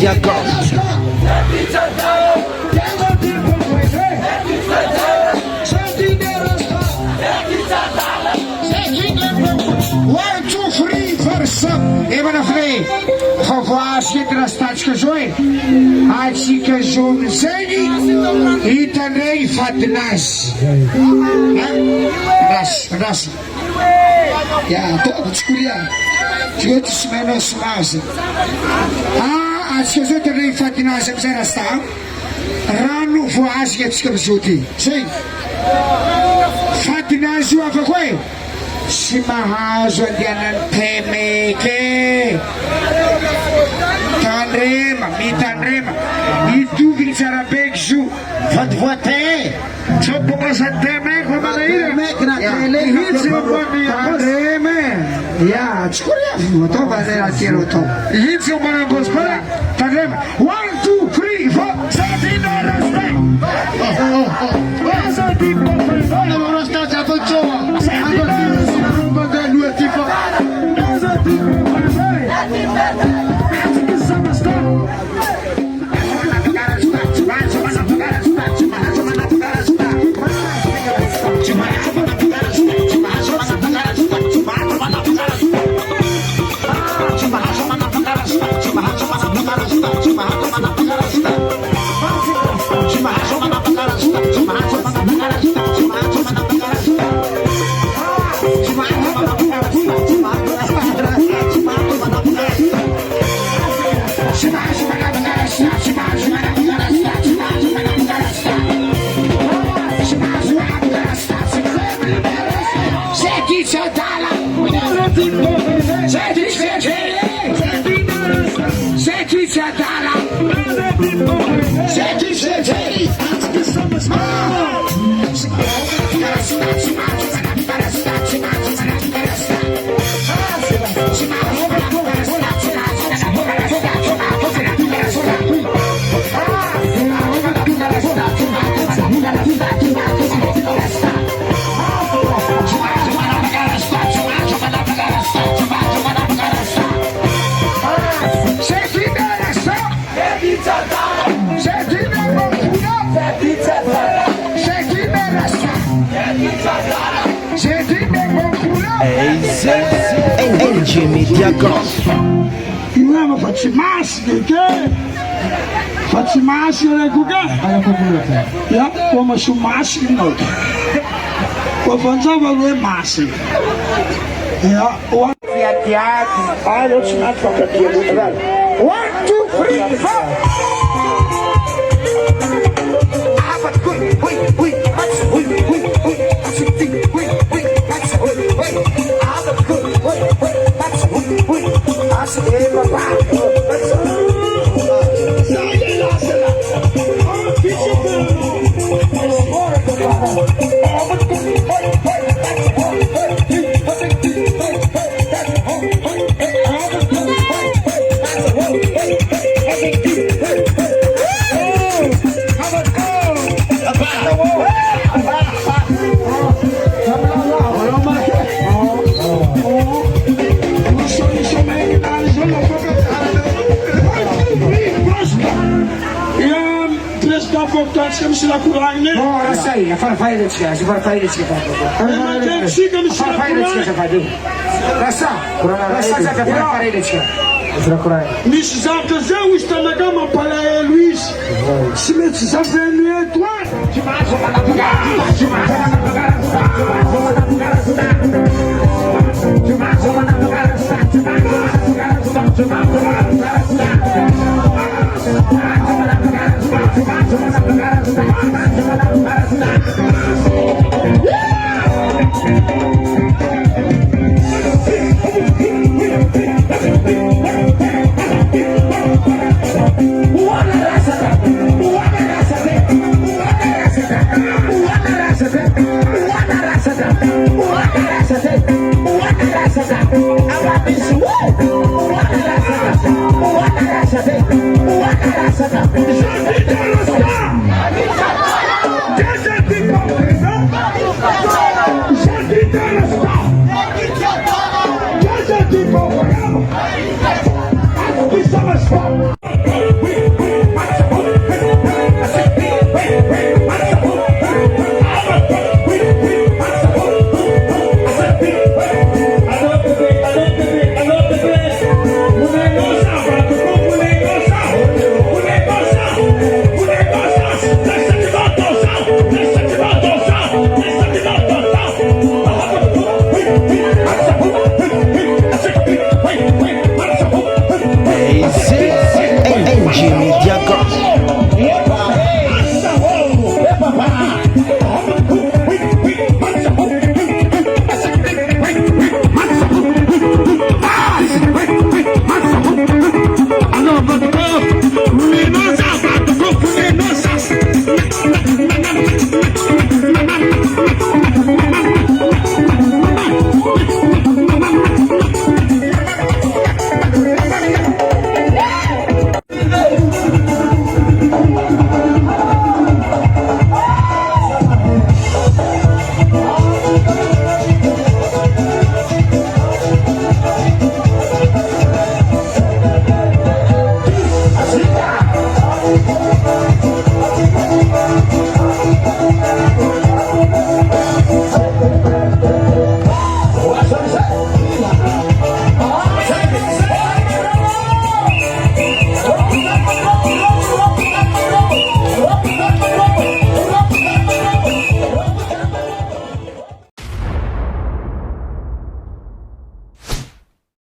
Media Gospel. One, two, three, first up. Even if they خفاش كده استاذ شوي عايشي كجون زيني يتني فدناس راس يا تو تشكريا شو تسمعنا سماس عايشي كجون فدناس بزر استام رانو فواش كتشكب شوتي شيء فدناس وافقوي Simahazo dianan temeke Tanrema, mi tanrema Itu bicara begju Fadvote Coba masa temek Pemanaira Temek na tele Tanrema Ya, cukuria Moto bazera tiro to Hitsi umana gospara Tanrema 1, 2, 3, 4 Satina rasta Satina rasta Satina rasta Satina NG Media Gospel. Não, Fatimas, que? Fatimas, né, Guga? Ya, como chumas, não. O fantasma não é massa. Ya, o ah, eu te mato para aqui, 1, 2, 3, 4. Você na Kurang, oh, rasa ini, apa faedah sih? Apa faedah sih? Apa faedah sih? Rasa, rasa saja apa faedah sih? Mas já que eu estou na cama para Luís, se me desafia no Eduardo. Estamos Thank